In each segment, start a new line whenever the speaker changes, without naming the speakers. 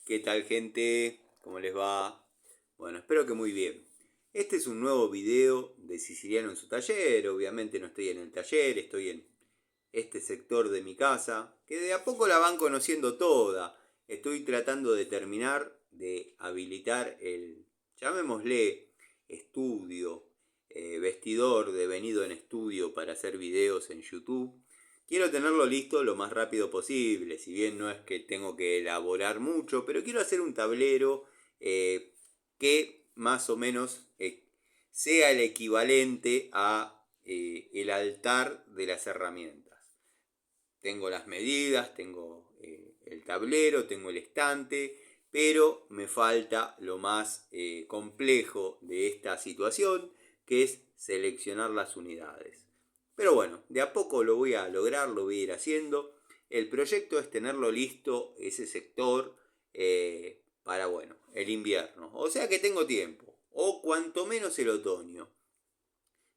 ¿Qué tal, gente? ¿Cómo les va? Bueno, espero que muy bien. Este es un nuevo video de Siciliano en su taller. Obviamente no estoy en el taller, estoy en este sector de mi casa, que de a poco la van conociendo toda. Estoy tratando de terminar de habilitar el, llamémosle, estudio, vestidor devenido en estudio para hacer videos en YouTube. Quiero tenerlo listo lo más rápido posible, si bien no es que tengo que elaborar mucho, pero quiero hacer un tablero que más o menos sea el equivalente a el altar de las herramientas. Tengo las medidas, tengo el tablero, tengo el estante, pero me falta lo más complejo de esta situación, que es seleccionar las unidades. Pero bueno, de a poco lo voy a lograr, lo voy a ir haciendo. El proyecto es tenerlo listo, ese sector, para, bueno, el invierno. O sea que tengo tiempo, o cuanto menos el otoño.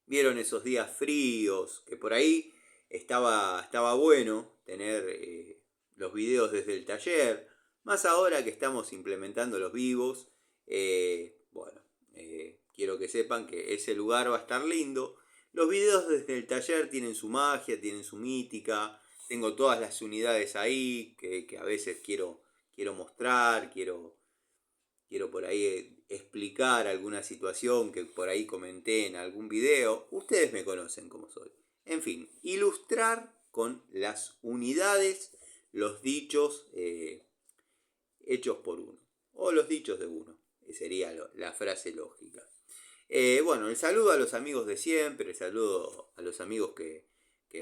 Vieron esos días fríos, que por ahí estaba bueno tener los videos desde el taller, más ahora que estamos implementando los vivos. Bueno, quiero que sepan que ese lugar va a estar lindo. Los videos desde el taller tienen su magia, tienen su mítica. Tengo todas las unidades ahí que a veces quiero mostrar, quiero por ahí explicar alguna situación que por ahí comenté en algún video. Ustedes me conocen como soy. En fin, ilustrar con las unidades los dichos hechos por uno. O los dichos de uno. Sería la frase lógica. Bueno, el saludo a los amigos de siempre, el saludo a los amigos que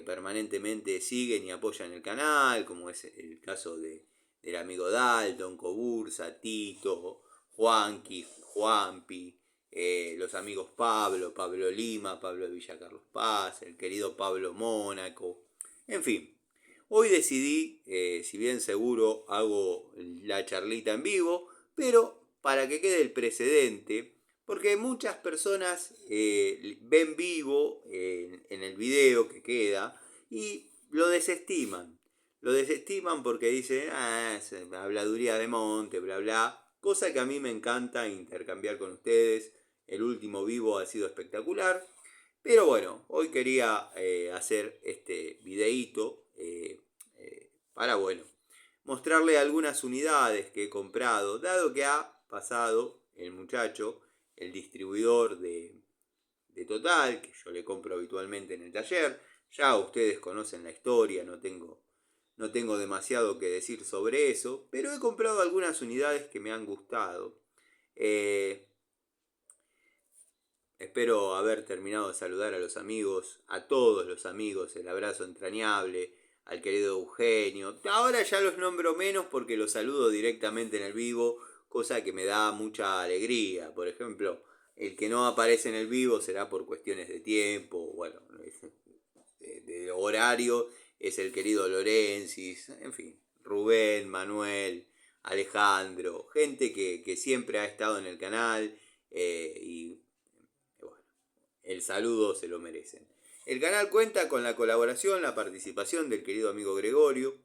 permanentemente siguen y apoyan el canal, como es el caso del amigo Dalton, Cobursa, Tito, Juanqui, Juanpi, los amigos Pablo Lima, Pablo de Villa Carlos Paz, el querido Pablo Mónaco, en fin. Hoy decidí, si bien seguro hago la charlita en vivo, pero para que quede el precedente, porque muchas personas ven vivo en el video que queda y lo desestiman. Lo desestiman porque dicen, es habladuría de monte, bla, bla. Cosa que a mí me encanta intercambiar con ustedes. El último vivo ha sido espectacular. Pero bueno, hoy quería hacer este videíto para, bueno, mostrarle algunas unidades que he comprado, dado que ha pasado el muchacho, el distribuidor de Total, que yo le compro habitualmente en el taller. Ya ustedes conocen la historia, no tengo demasiado que decir sobre eso, pero he comprado algunas unidades que me han gustado. Eh, Espero haber terminado de saludar a los amigos, a todos los amigos, el abrazo entrañable, al querido Eugenio. Ahora ya los nombro menos porque los saludo directamente en el vivo, cosa que me da mucha alegría. Por ejemplo, el que no aparece en el vivo será por cuestiones de tiempo, bueno, de horario, es el querido Lorensis, en fin, Rubén, Manuel, Alejandro, gente que siempre ha estado en el canal y bueno, el saludo se lo merecen. El canal cuenta con la colaboración, la participación del querido amigo Gregorio.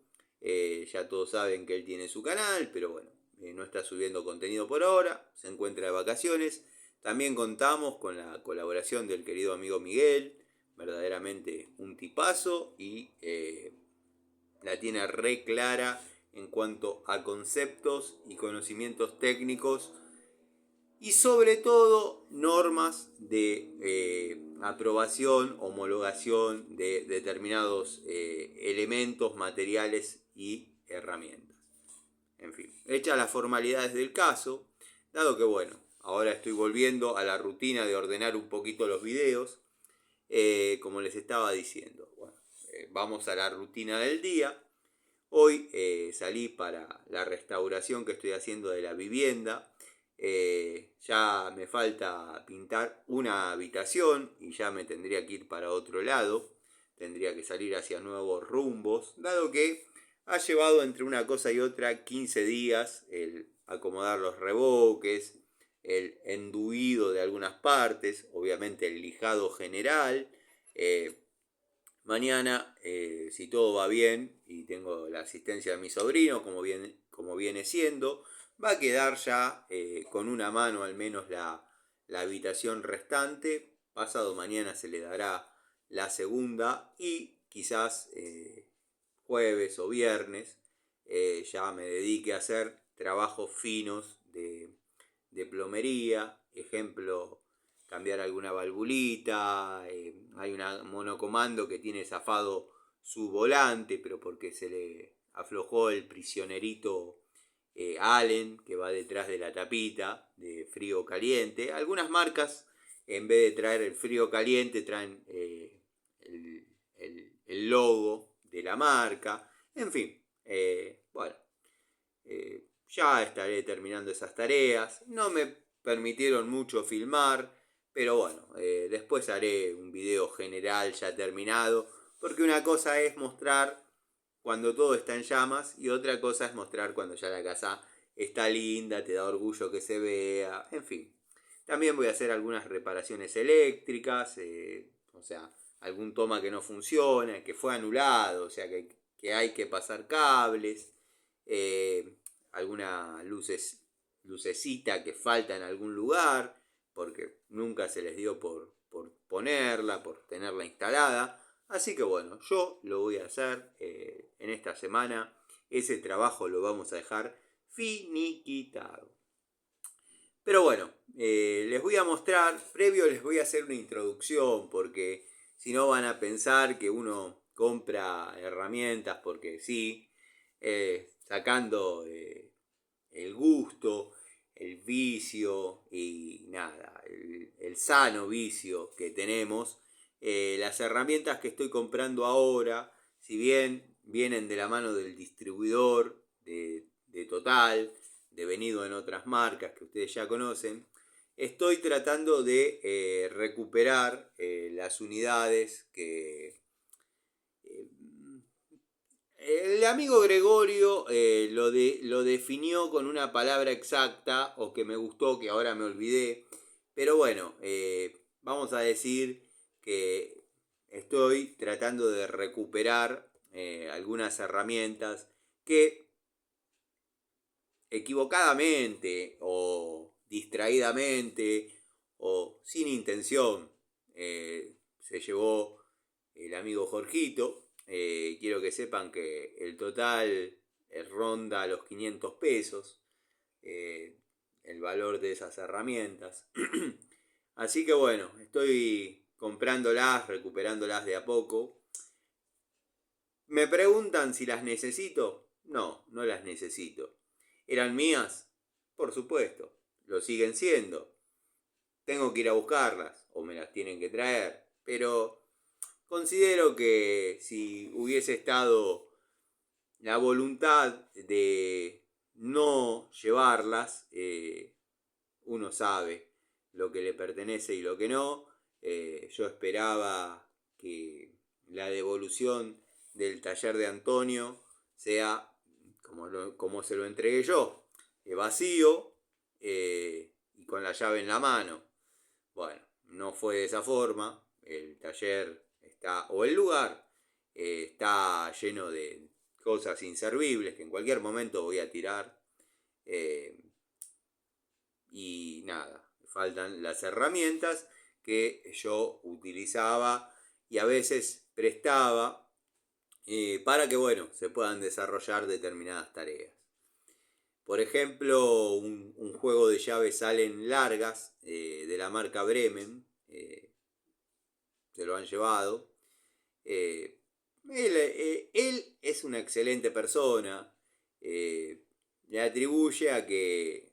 Ya todos saben que él tiene su canal, pero bueno, no está subiendo contenido por ahora, se encuentra de vacaciones. También contamos con la colaboración del querido amigo Miguel, verdaderamente un tipazo y la tiene re clara en cuanto a conceptos y conocimientos técnicos y sobre todo normas de aprobación, homologación de determinados elementos, materiales y herramientas. En fin, hechas las formalidades del caso, dado que bueno, ahora estoy volviendo a la rutina de ordenar un poquito los videos, como les estaba diciendo. Bueno, vamos a la rutina del día. Hoy salí para la restauración que estoy haciendo de la vivienda. Ya me falta pintar una habitación y ya me tendría que ir para otro lado. Tendría que salir hacia nuevos rumbos, dado que ha llevado entre una cosa y otra 15 días el acomodar los reboques, el enduido de algunas partes, obviamente el lijado general. Mañana, si todo va bien y tengo la asistencia de mi sobrino, como viene siendo, va a quedar ya con una mano al menos la habitación restante. Pasado mañana se le dará la segunda y quizás jueves o viernes ya me dedique a hacer trabajos finos de plomería. Ejemplo, cambiar alguna valvulita. Hay un monocomando que tiene zafado su volante, pero porque se le aflojó el prisionerito Allen, que va detrás de la tapita de frío caliente. Algunas marcas, en vez de traer el frío caliente, traen el logo de la marca. En fin, bueno, ya estaré terminando esas tareas. No me permitieron mucho filmar, pero bueno, después haré un video general ya terminado, porque una cosa es mostrar cuando todo está en llamas y otra cosa es mostrar cuando ya la casa está linda, te da orgullo que se vea, en fin. También voy a hacer algunas reparaciones eléctricas, o sea, algún toma que no funciona, que fue anulado, o sea, que hay que pasar cables, eh, alguna lucecita que falta en algún lugar, porque nunca se les dio por ponerla, por tenerla instalada. Así que bueno, yo lo voy a hacer en esta semana. Ese trabajo lo vamos a dejar finiquitado. Pero bueno, les voy a mostrar, previo les voy a hacer una introducción, porque si no van a pensar que uno compra herramientas porque sí, sacando el gusto, el vicio y nada, el sano vicio que tenemos. Las herramientas que estoy comprando ahora, si bien vienen de la mano del distribuidor de Total, devenido en otras marcas que ustedes ya conocen, estoy tratando de recuperar las unidades que el amigo Gregorio lo definió con una palabra exacta o que me gustó, que ahora me olvidé. Pero bueno, vamos a decir que estoy tratando de recuperar algunas herramientas que equivocadamente o distraídamente o sin intención se llevó el amigo Jorgito. Quiero que sepan que el total ronda los 500 pesos, el valor de esas herramientas. Así que bueno, estoy comprándolas, recuperándolas de a poco. ¿Me preguntan si las necesito? No, no las necesito. ¿Eran mías? Por supuesto, lo siguen siendo. Tengo que ir a buscarlas o me las tienen que traer, pero considero que si hubiese estado la voluntad de no llevarlas, uno sabe lo que le pertenece y lo que no. Yo esperaba que la devolución del taller de Antonio sea como se lo entregué yo, vacío y con la llave en la mano. Bueno, no fue de esa forma. El taller está, o el lugar, está lleno de cosas inservibles que en cualquier momento voy a tirar. Eh, y nada, faltan las herramientas que yo utilizaba y a veces prestaba para que bueno, se puedan desarrollar determinadas tareas. Por ejemplo, un juego de llaves Allen largas de la marca Bremen, se lo han llevado. Él es una excelente persona, le atribuye a que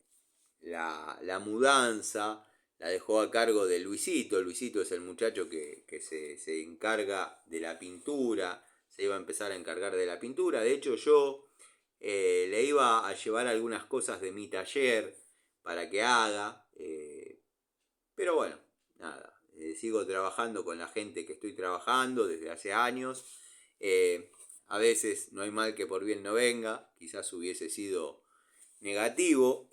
la mudanza la dejó a cargo de Luisito. Luisito es el muchacho que se encarga de la pintura, se iba a empezar a encargar de la pintura. De hecho, yo le iba a llevar algunas cosas de mi taller para que haga, pero bueno, nada. Sigo trabajando con la gente que estoy trabajando desde hace años. A veces no hay mal que por bien no venga. Quizás hubiese sido negativo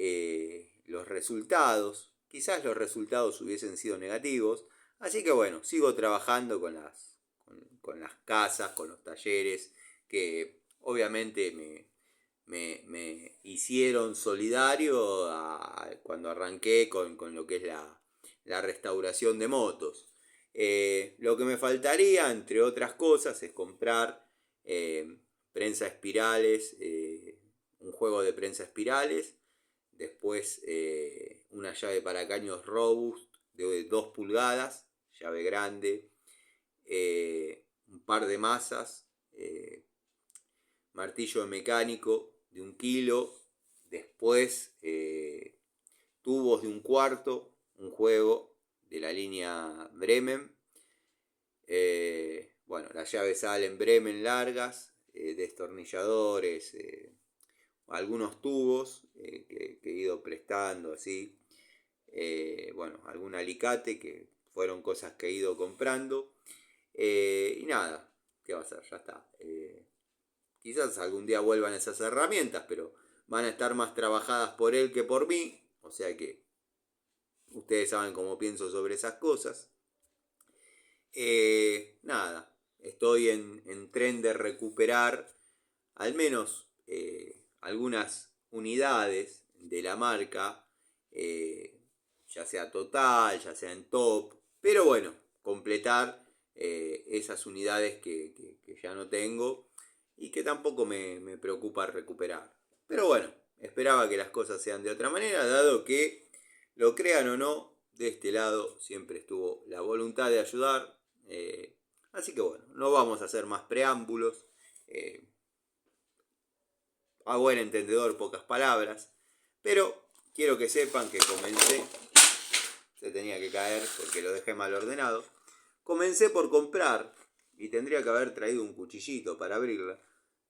los resultados. Quizás los resultados hubiesen sido negativos. Así que bueno, sigo trabajando con las casas, con los talleres, que obviamente me hicieron solidario cuando arranqué con lo que es la restauración de motos. Lo que me faltaría, entre otras cosas, es comprar prensa espirales, un juego de prensa espirales, después una llave para caños robust de 2 pulgadas, llave grande, un par de masas, martillo mecánico de 1 kilo, después tubos de 1/4, un juego de la línea Bremen, bueno, las llaves Allen Bremen largas, destornilladores, algunos tubos que he ido prestando así, bueno, algún alicate que fueron cosas que he ido comprando, y nada, ¿qué va a ser? Ya está. Quizás algún día vuelvan esas herramientas, pero van a estar más trabajadas por él que por mí, o sea que ustedes saben cómo pienso sobre esas cosas. Nada, estoy en tren de recuperar al menos algunas unidades de la marca, ya sea total, ya sea en top, pero bueno, completar esas unidades que ya no tengo y que tampoco me preocupa recuperar. Pero bueno, esperaba que las cosas sean de otra manera, dado que, lo crean o no, de este lado siempre estuvo la voluntad de ayudar. Así que bueno, no vamos a hacer más preámbulos. A buen entendedor, pocas palabras. Pero quiero que sepan que comencé. Se tenía que caer porque lo dejé mal ordenado. Comencé por comprar, y tendría que haber traído un cuchillito para abrirla.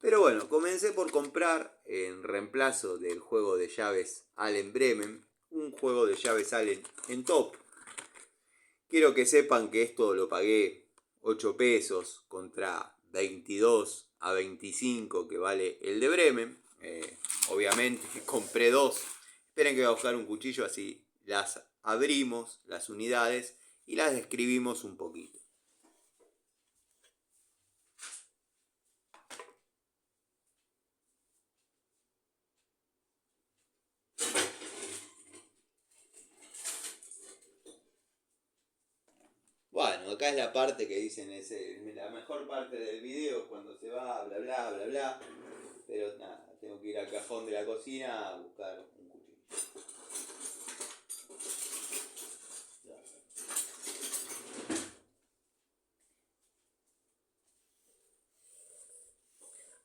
Pero bueno, comencé por comprar, en reemplazo del juego de llaves Allen Bremen, un juego de llaves Allen en top. Quiero que sepan que esto lo pagué 8 pesos contra 22 a 25 que vale el de Bremen. Obviamente compré 2. Esperen que voy a buscar un cuchillo, así las abrimos, las unidades, y las describimos un poquito. Bueno, acá es la parte que dicen, es la mejor parte del video, cuando se va, bla, bla, bla, bla. Pero nada, tengo que ir al cajón de la cocina a buscar un cuchillo.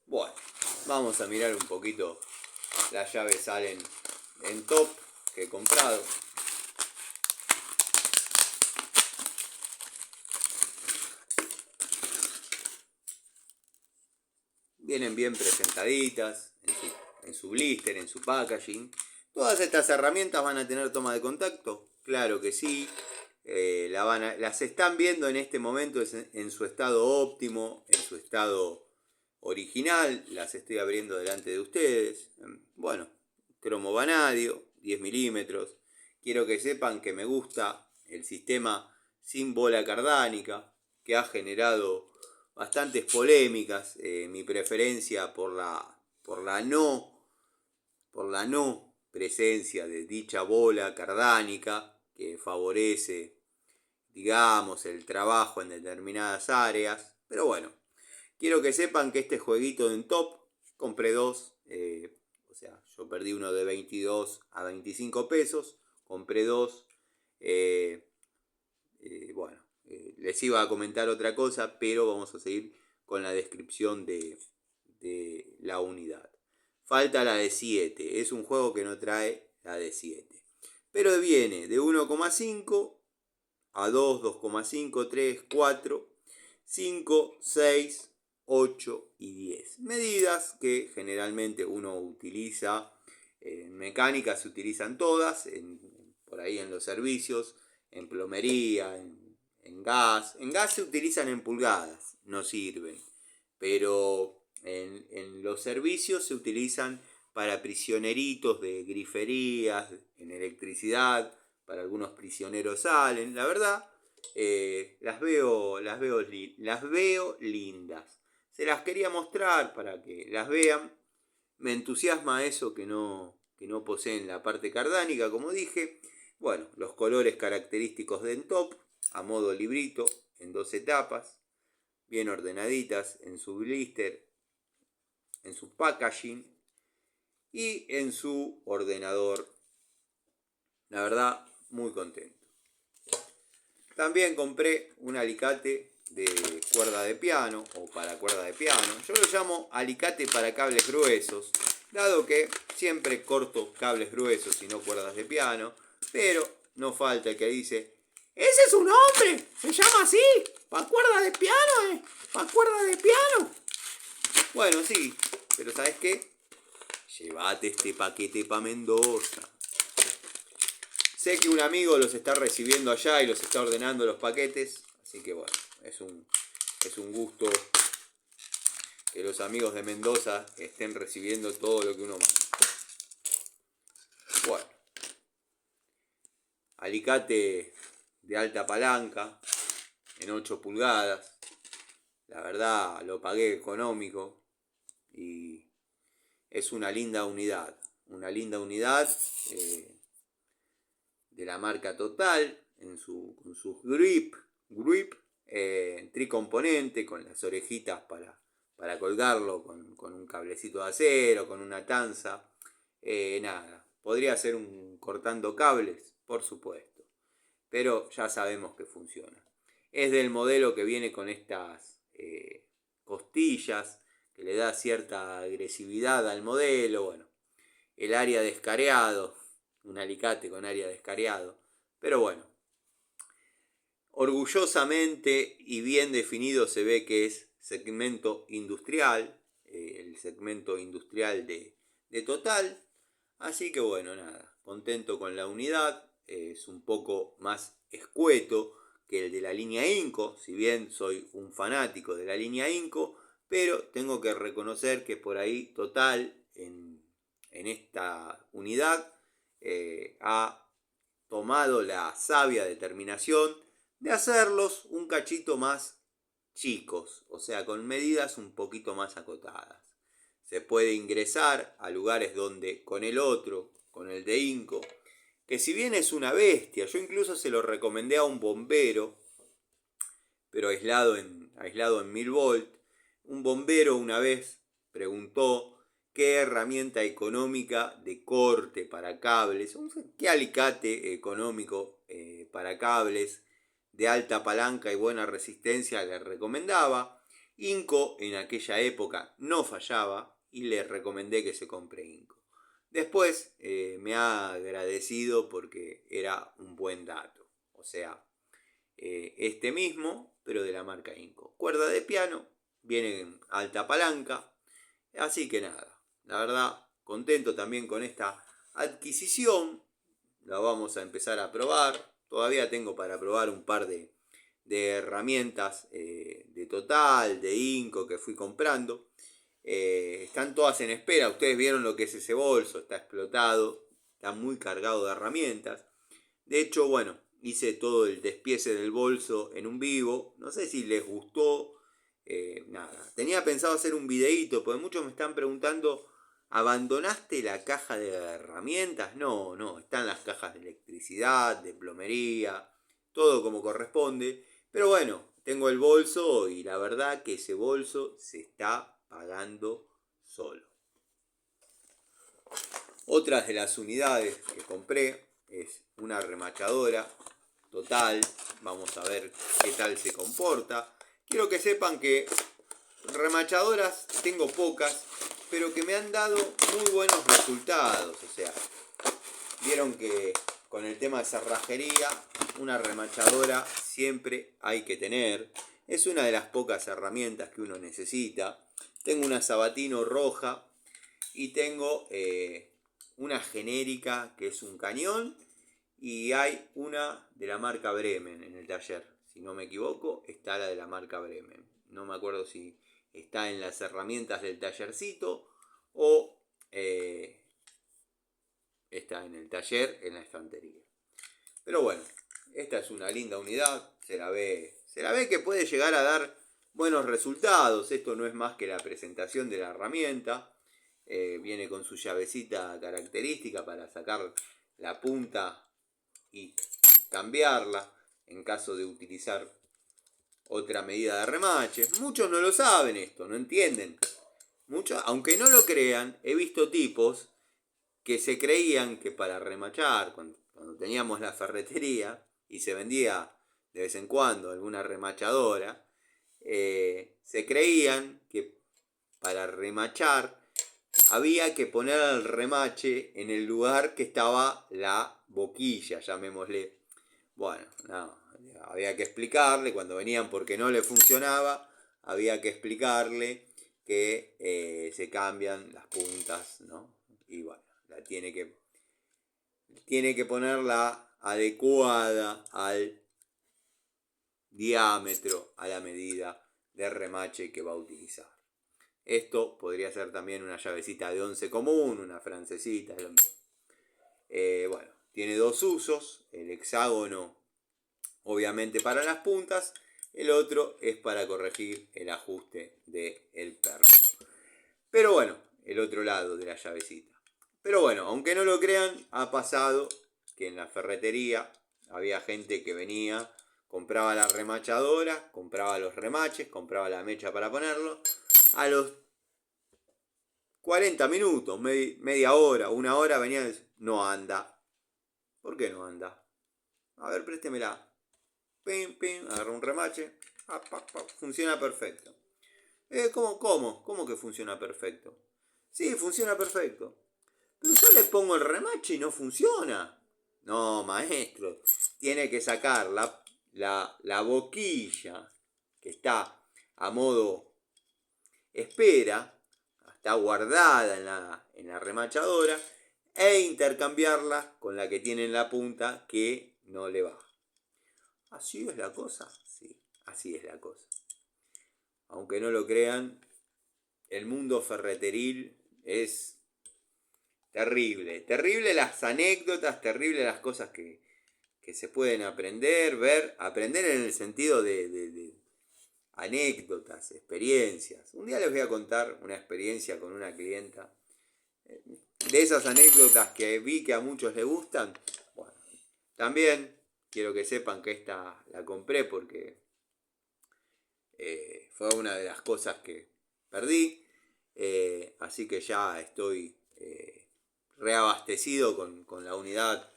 Bueno, vamos a mirar un poquito las llaves Allen en top que he comprado. Vienen bien presentaditas en su blister, en su packaging. Todas estas herramientas van a tener toma de contacto, claro que sí. Las están viendo en este momento en su estado óptimo, en su estado original. Las estoy abriendo delante de ustedes. Bueno, cromo vanadio, 10 milímetros. Quiero que sepan que me gusta el sistema sin bola cardánica, que ha generado bastantes polémicas. Mi preferencia por la no presencia de dicha bola cardánica, que favorece, digamos, el trabajo en determinadas áreas. Pero bueno, quiero que sepan que este jueguito en top, compré 2, o sea, yo perdí uno de 22 a 25 pesos, compré 2, bueno, les iba a comentar otra cosa, pero vamos a seguir con la descripción de la unidad. Falta la de 7, es un juego que no trae la de 7, pero viene de 1,5 a 2, 2,5, 3, 4, 5, 6, 8 y 10. Medidas que generalmente uno utiliza, en mecánica se utilizan todas, por ahí en los servicios, en plomería, en gas. En gas se utilizan en pulgadas, no sirven, pero en los servicios se utilizan para prisioneritos de griferías, en electricidad, para algunos prisioneros salen. La verdad, las veo lindas. Se las quería mostrar para que las vean. Me entusiasma eso que no poseen la parte cardánica, como dije. Bueno, los colores característicos de Top, a modo librito, en 2 etapas, bien ordenaditas en su blister, en su packaging y en su ordenador. La verdad, muy contento. También compré un alicate de cuerda de piano o para cuerda de piano. Yo lo llamo alicate para cables gruesos, dado que siempre corto cables gruesos y no cuerdas de piano, pero no falta el que dice: ¡ese es un nombre! ¡Se llama así! ¡Pa' cuerda de piano, ¡Pa' cuerda de piano! Bueno, sí, pero ¿sabes qué? Llévate este paquete pa' Mendoza. Sé que un amigo los está recibiendo allá y los está ordenando los paquetes, así que bueno, es un gusto que los amigos de Mendoza estén recibiendo todo lo que uno manda. Bueno, alicate de alta palanca en 8 pulgadas. La verdad lo pagué económico y es una linda unidad. Una linda unidad de la marca Total con su grip tricomponente, con las orejitas para colgarlo con un cablecito de acero, con una tanza. Nada, podría ser un cortando cables, por supuesto, pero ya sabemos que funciona. Es del modelo que viene con estas costillas, que le da cierta agresividad al modelo. Bueno, el área de escareado, un alicate con área de escareado, pero bueno, orgullosamente y bien definido se ve que es segmento industrial, el segmento industrial de Total. Así que bueno, nada, contento con la unidad. Es un poco más escueto que el de la línea Inco, si bien soy un fanático de la línea Inco, pero tengo que reconocer que por ahí Total en esta unidad ha tomado la sabia determinación de hacerlos un cachito más chicos, o sea, con medidas un poquito más acotadas. Se puede ingresar a lugares donde con el otro, con el de Inco, que si bien es una bestia, yo incluso se lo recomendé a un bombero, pero aislado en 1000 volt, un bombero una vez preguntó qué herramienta económica de corte para cables, qué alicate económico para cables de alta palanca y buena resistencia le recomendaba. Inco en aquella época no fallaba y le recomendé que se compre Inco. Después me ha agradecido porque era un buen dato. O sea, este mismo, pero de la marca Inco. Cuerda de piano, viene en alta palanca. Así que nada, la verdad, contento también con esta adquisición. La vamos a empezar a probar. Todavía tengo para probar un par de herramientas de Total, de Inco que fui comprando. Están todas en espera. Ustedes vieron lo que es ese bolso, está explotado, está muy cargado de herramientas. De hecho, bueno, hice todo el despiece del bolso en un vivo. No sé si les gustó. Nada, tenía pensado hacer un videíto, porque muchos me están preguntando: ¿abandonaste la caja de herramientas? No, están las cajas de electricidad, de plomería, todo como corresponde. Pero bueno, tengo el bolso y la verdad que ese bolso se está pagando solo. Otras de las unidades que compré es una remachadora Total. Vamos a ver qué tal se comporta. Quiero que sepan que remachadoras tengo pocas, pero que me han dado muy buenos resultados. O sea, vieron que con el tema de cerrajería, una remachadora siempre hay que tener. Es una de las pocas herramientas que uno necesita. Tengo una Sabatino roja y tengo una genérica que es un cañón, y hay una de la marca Bremen en el taller. Si no me equivoco, está la de la marca Bremen. No me acuerdo si está en las herramientas del tallercito o está en el taller, en la estantería. Pero bueno, esta es una linda unidad. Se la ve que puede llegar a dar buenos resultados. Esto no es más que la presentación de la herramienta. Viene con su llavecita característica para sacar la punta y cambiarla en caso de utilizar otra medida de remache. Muchos no lo saben esto, no entienden. Muchos, aunque no lo crean, he visto tipos que se creían que para remachar, cuando teníamos la ferretería y se vendía de vez en cuando alguna remachadora, se creían que para remachar había que poner el remache en el lugar que estaba la boquilla, llamémosle. Bueno, no, había que explicarle, cuando venían porque no le funcionaba, había que explicarle que se cambian las puntas, ¿no? Y bueno, tiene que ponerla adecuada al diámetro, a la medida de remache que va a utilizar. Esto podría ser también una llavecita de 11 común, una francesita. Bueno, tiene dos usos, el hexágono obviamente para las puntas, el otro es para corregir el ajuste del perno. Pero bueno, el otro lado de la llavecita. Pero bueno, aunque no lo crean, ha pasado que en la ferretería había gente que venía, compraba la remachadora, compraba los remaches, compraba la mecha para ponerlo. A los 40 minutos, media hora, una hora, venía y decía, no anda. ¿Por qué no anda? A ver, préstemela. Pim, pim, agarra un remache. Funciona perfecto. ¿Cómo que funciona perfecto? Sí, funciona perfecto. Pero yo le pongo el remache y no funciona. No, maestro. Tiene que sacar la boquilla que está a modo espera, está guardada en la remachadora, e intercambiarla con la que tiene en la punta que no le va. ¿Así es la cosa? Sí, así es la cosa. Aunque no lo crean, el mundo ferreteril es terrible. Terrible las anécdotas, terrible las cosas que se pueden aprender, ver, aprender en el sentido de anécdotas, experiencias. Un día les voy a contar una experiencia con una clienta. De esas anécdotas que vi que a muchos les gustan. Bueno, también quiero que sepan que esta la compré porque fue una de las cosas que perdí. Así que ya estoy reabastecido con la unidad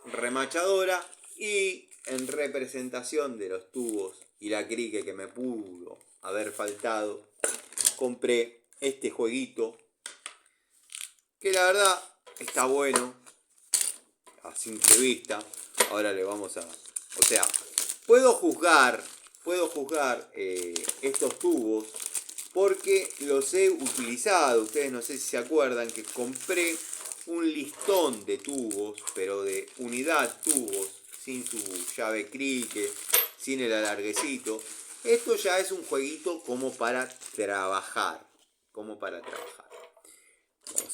remachadora y en representación de los tubos y la crique que me pudo haber faltado, compré este jueguito que la verdad está bueno a simple vista. Ahora le vamos a... O sea, puedo juzgar estos tubos porque los he utilizado. Ustedes no sé si se acuerdan que compré un listón de tubos, pero de unidad tubos, sin su llave crique, sin el alarguecito. Esto ya es un jueguito como para trabajar. Vamos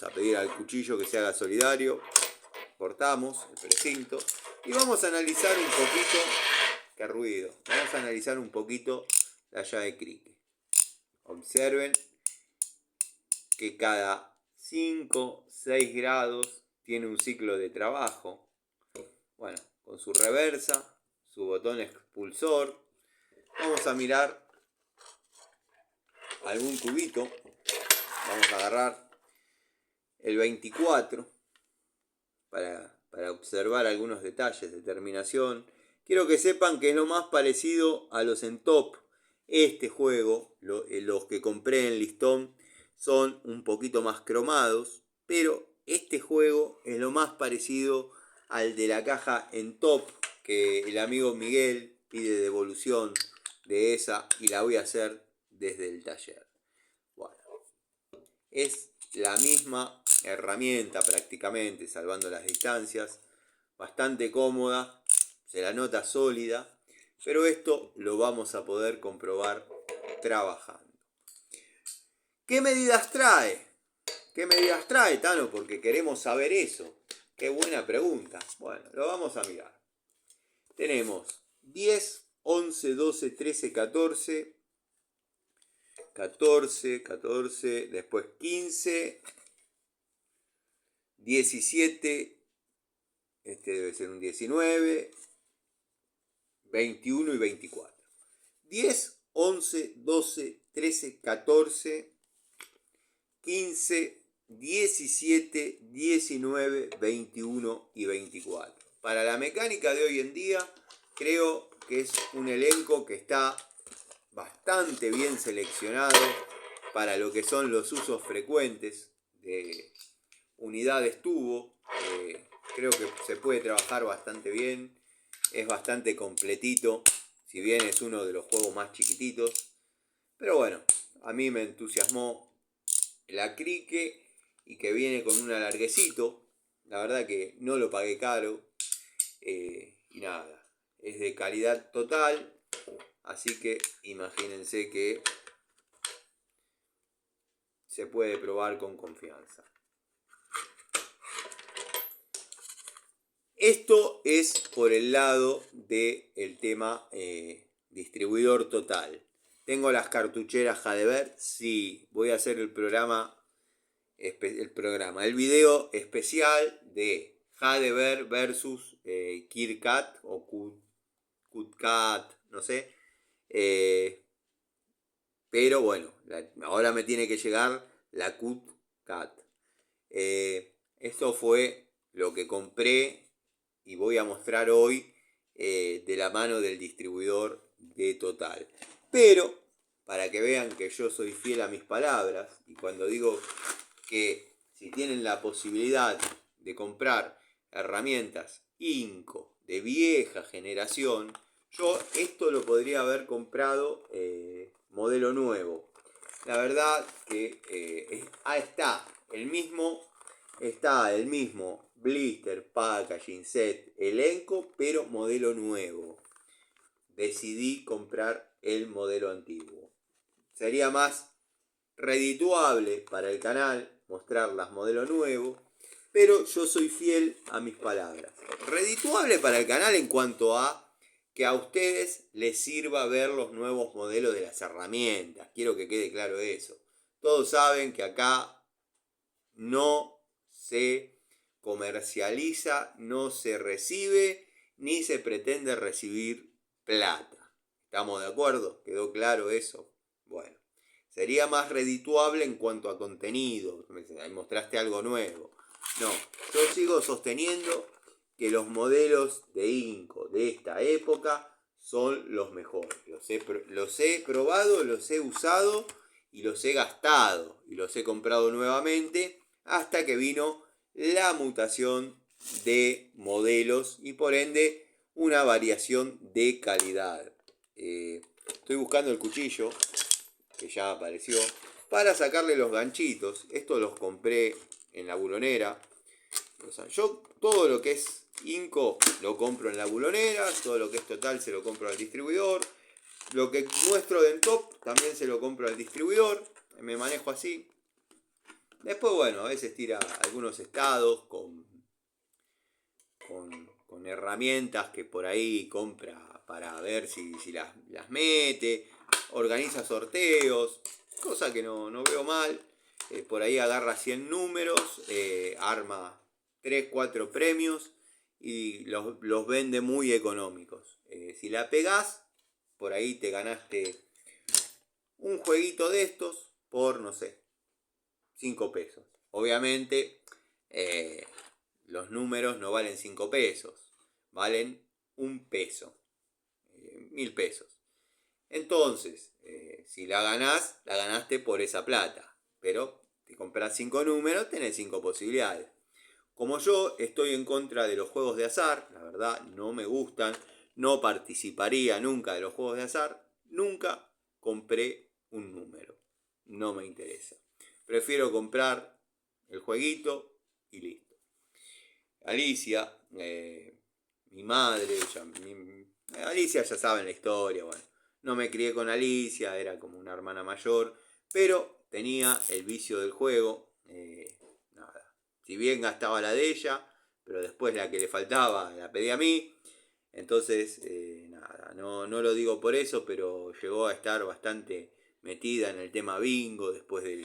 a pedir al cuchillo que se haga solidario. Cortamos el precinto y vamos a analizar un poquito. ¡Qué ruido! Vamos a analizar un poquito la llave crique. Observen que cada 5, 6 grados tiene un ciclo de trabajo. Bueno, con su reversa, su botón expulsor. Vamos a mirar algún tubito. Vamos a agarrar el 24 para observar algunos detalles de terminación. Quiero que sepan que es lo más parecido a los en top. Este juego, los que compré en listón, son un poquito más cromados, pero este juego es lo más parecido al de la caja en top, que el amigo Miguel pide devolución de esa y la voy a hacer desde el taller. Bueno, es la misma herramienta prácticamente, salvando las distancias, bastante cómoda, se la nota sólida, pero esto lo vamos a poder comprobar trabajando. ¿Qué medidas trae? ¿Qué medidas trae, Tano? Porque queremos saber eso. Qué buena pregunta. Bueno, lo vamos a mirar. Tenemos 10, 11, 12, 13, 14, después 15, 17, este debe ser un 19, 21 y 24. 10, 11, 12, 13, 14, 15, 17, 19, 21 y 24. Para la mecánica de hoy en día, creo que es un elenco que está bastante bien seleccionado para lo que son los usos frecuentes de unidades tubo. Creo que se puede trabajar bastante bien, es bastante completito, si bien es uno de los juegos más chiquititos. Pero bueno, a mí me entusiasmó el acrique y que viene con un alarguecito. La verdad que no lo pagué caro. Y nada, es de calidad total. Así que imagínense que se puede probar con confianza. Esto es por el lado del tema distribuidor total. ¿Tengo las cartucheras Jadever? Sí, voy a hacer el video especial de Jadever versus KitKat o KitKat, no sé. Pero bueno, ahora me tiene que llegar la KitKat. Esto fue lo que compré y voy a mostrar hoy de la mano del distribuidor de Total. Pero, para que vean que yo soy fiel a mis palabras, y cuando digo que si tienen la posibilidad de comprar herramientas Inco de vieja generación, yo esto lo podría haber comprado modelo nuevo. La verdad que está el mismo blister, packaging, set, elenco, pero modelo nuevo. Decidí comprar el modelo antiguo. Sería más redituable para el canal mostrarlas modelo nuevo, pero yo soy fiel a mis palabras. Redituable para el canal en cuanto a que a ustedes les sirva ver los nuevos modelos de las herramientas. Quiero que quede claro eso. Todos saben que acá no se comercializa, no se recibe, ni se pretende recibir plata. ¿Estamos de acuerdo? ¿Quedó claro eso? Bueno, sería más redituable en cuanto a contenido. Mostraste algo nuevo. No, yo sigo sosteniendo que los modelos de Inco de esta época son los mejores. Los he probado, los he usado y los he gastado y los he comprado nuevamente hasta que vino la mutación de modelos y por ende una variación de calidad. Estoy buscando el cuchillo que ya apareció para sacarle los ganchitos. Estos los compré en la bulonera. O sea, yo todo lo que es Inco lo compro en la bulonera, todo lo que es Total se lo compro al distribuidor, lo que muestro de Top también se lo compro al distribuidor, me manejo así. Después, bueno, a veces tira algunos estados con herramientas que por ahí compra para ver si las mete, organiza sorteos, cosa que no veo mal. Por ahí agarra 100 números, arma 3, 4 premios y los vende muy económicos. Si la pegás, por ahí te ganaste un jueguito de estos por, no sé, 5 pesos. Obviamente, los números no valen 5 pesos, valen 1 peso, 1000 pesos. Entonces, si la ganás, la ganaste por esa plata. Pero te compras 5 números, tenés 5 posibilidades. Como yo estoy en contra de los juegos de azar, la verdad no me gustan, no participaría nunca de los juegos de azar, nunca compré un número. No me interesa. Prefiero comprar el jueguito y listo. Alicia, mi madre, Alicia ya saben la historia, bueno. No me crié con Alicia, era como una hermana mayor, pero tenía el vicio del juego. Nada. Si bien gastaba la de ella, pero después la que le faltaba la pedí a mí. Entonces, nada, no lo digo por eso, pero llegó a estar bastante metida en el tema bingo después de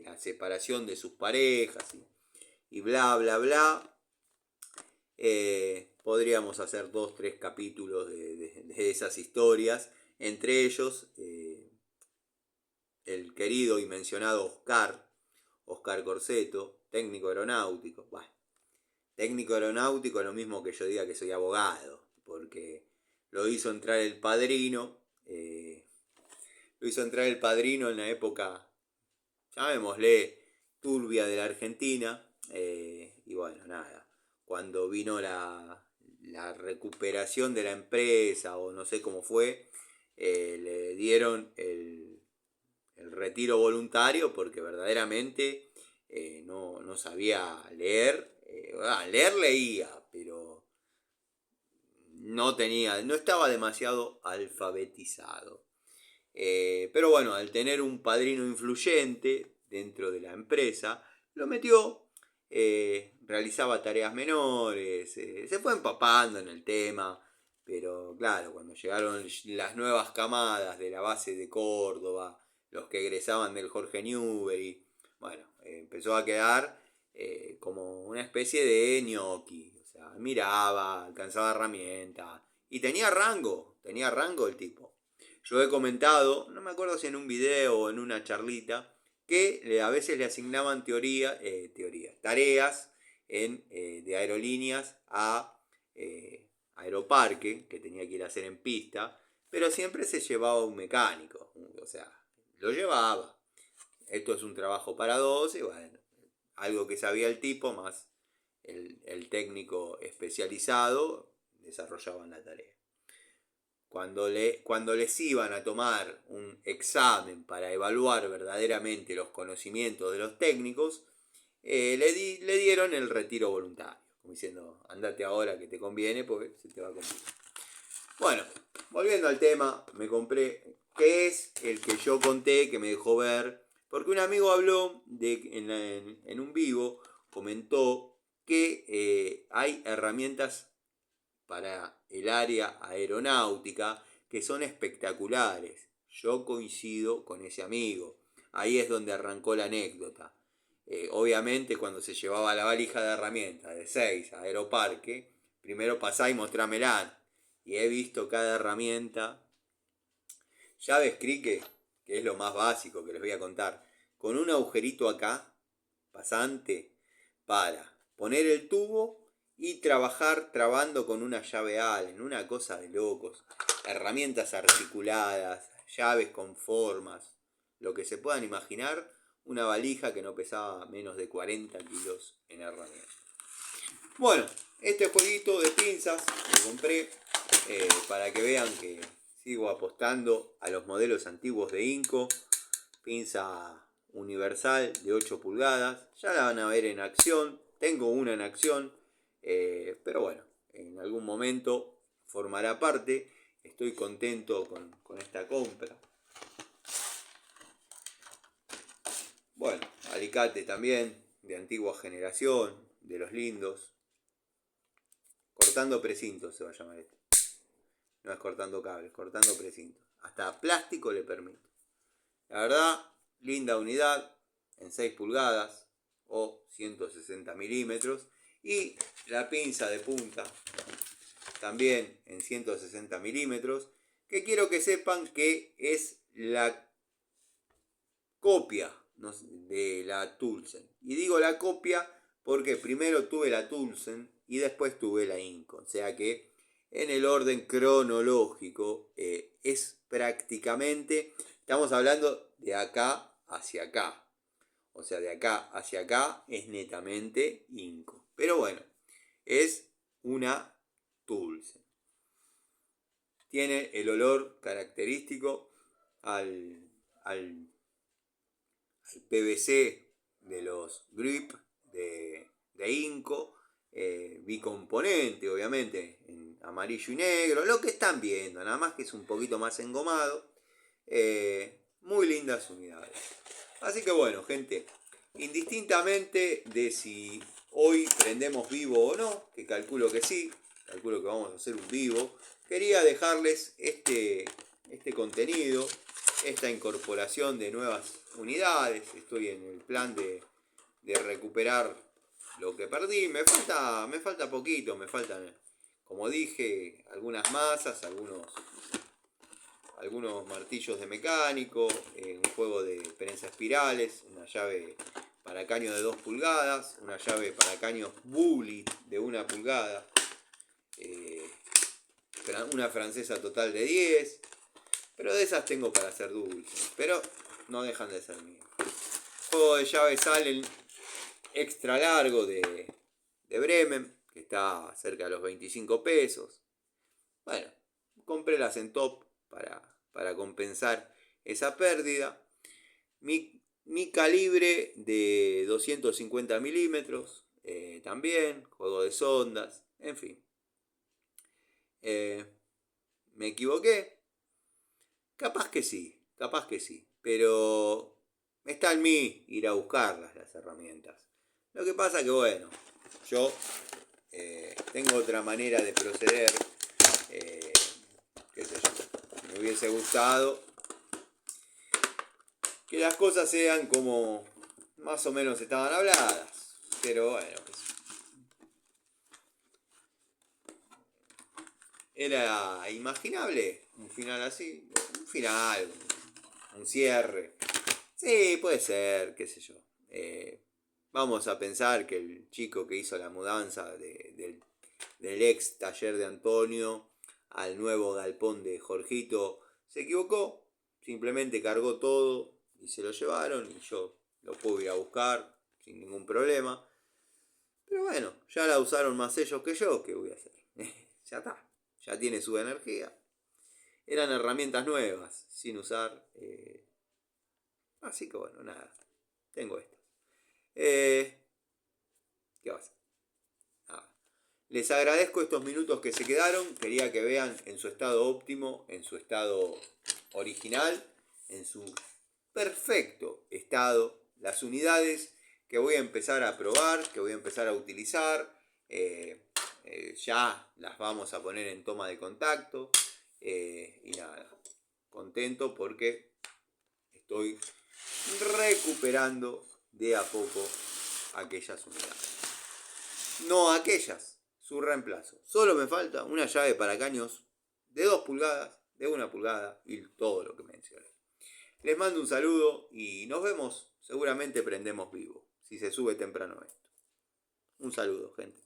la separación de sus parejas y bla, bla, bla. Podríamos hacer 2-3 capítulos de esas historias. Entre ellos, el querido y mencionado Oscar Corseto, técnico aeronáutico. Bueno, técnico aeronáutico es lo mismo que yo diga que soy abogado, porque lo hizo entrar el Padrino. Lo hizo entrar el Padrino en la época, llamémosle, turbia de la Argentina. Y bueno, nada, cuando vino la recuperación de la empresa, o no sé cómo fue, le dieron el retiro voluntario porque verdaderamente no sabía leer. Leer leía, pero no estaba demasiado alfabetizado. Pero bueno, al tener un padrino influyente dentro de la empresa, lo metió, realizaba tareas menores, se fue empapando en el tema, pero claro, cuando llegaron las nuevas camadas de la base de Córdoba, los que egresaban del Jorge Newbery, bueno, empezó a quedar como una especie de ñoqui, o sea, miraba, alcanzaba herramientas, y tenía rango el tipo. Yo he comentado, no me acuerdo si en un video o en una charlita, que a veces le asignaban tareas de aerolíneas a Aeroparque, que tenía que ir a hacer en pista, pero siempre se llevaba un mecánico, o sea, lo llevaba. Esto es un trabajo para dos, y bueno, algo que sabía el tipo, más el técnico especializado, desarrollaban la tarea. Cuando les iban a tomar un examen para evaluar verdaderamente los conocimientos de los técnicos, le dieron el retiro voluntario, como diciendo, andate ahora que te conviene porque se te va a complicar. Bueno, volviendo al tema, me compré, que es el que yo conté, que me dejó ver, porque un amigo habló en un vivo, comentó que hay herramientas para el área aeronáutica que son espectaculares. Yo coincido con ese amigo. Ahí es donde arrancó la anécdota. Obviamente cuando se llevaba la valija de herramientas de 6 a Aeroparque, primero pasá y mostrámela. Y he visto cada herramienta. Llaves crique, que es lo más básico que les voy a contar, con un agujerito acá, pasante, para poner el tubo y trabajar trabando con una llave Allen, una cosa de locos. Herramientas articuladas, llaves con formas, lo que se puedan imaginar, una valija que no pesaba menos de 40 kilos en herramientas. Bueno, este jueguito de pinzas lo compré para que vean que sigo apostando a los modelos antiguos de Inco. Pinza universal de 8 pulgadas. Ya la van a ver en acción. Tengo una en acción. Pero bueno, en algún momento formará parte. Estoy contento con esta compra. Bueno, alicate también, de antigua generación, de los lindos. Cortando precintos se va a llamar esto. No es cortando cables, cortando precintos. Hasta plástico le permite. La verdad, linda unidad en 6 pulgadas o 160 milímetros. Y la pinza de punta también en 160 milímetros. Que quiero que sepan que es la copia de la Toulsen. Y digo la copia porque primero tuve la Toulsen y después tuve la Inco. O sea que en el orden cronológico es prácticamente, estamos hablando de acá hacia acá. O sea, de acá hacia acá es netamente Inco. Pero bueno, es una Toulsen. Tiene el olor característico al PVC de los grip de Inco, bicomponente obviamente, en amarillo y negro, lo que están viendo, nada más que es un poquito más engomado. Muy lindas unidades. Así que bueno, gente, indistintamente de si hoy prendemos vivo o no, que calculo que sí, calculo que vamos a hacer un vivo, quería dejarles este contenido, esta incorporación de nuevas unidades. Estoy en el plan de recuperar lo que perdí. Me falta poquito, me faltan, como dije, algunas masas, algunos martillos de mecánico, un juego de prensa espirales, una llave para caño de 2 pulgadas, una llave para caños bully de 1 pulgada, una francesa total de 10, pero de esas tengo para hacer dulces, pero no dejan de ser mías. Juego de llaves salen extra largo de Bremen, que está cerca de los 25 pesos. Bueno, compré las en top para compensar esa pérdida. Mi calibre de 250 milímetros, también, juego de sondas, en fin. ¿Me equivoqué? Capaz que sí, pero está en mí ir a buscarlas, las herramientas. Lo que pasa que, bueno, yo tengo otra manera de proceder, qué sé yo, me hubiese gustado que las cosas sean como más o menos estaban habladas, pero bueno, era imaginable un final así, un cierre. Sí, puede ser, qué sé yo. Vamos a pensar que el chico que hizo la mudanza del ex taller de Antonio al nuevo galpón de Jorgito se equivocó, simplemente cargó todo y se lo llevaron y yo lo pude ir a buscar sin ningún problema. Pero bueno, ya la usaron más ellos que yo, ¿qué voy a hacer? Ya está, ya tiene su energía. Eran herramientas nuevas, sin usar. Así que bueno, nada, tengo estas. ¿Qué va a hacer? Nada. Les agradezco estos minutos que se quedaron. Quería que vean en su estado óptimo, en su estado original, en su perfecto estado, las unidades que voy a empezar a probar, que voy a empezar a utilizar. Ya las vamos a poner en toma de contacto. Y nada, contento porque estoy recuperando de a poco aquellas unidades. No aquellas, su reemplazo. Solo me falta una llave para caños de 2 pulgadas, de 1 pulgada y todo lo que mencioné. Les mando un saludo y nos vemos. Seguramente prendemos vivo, si se sube temprano esto. Un saludo, gente.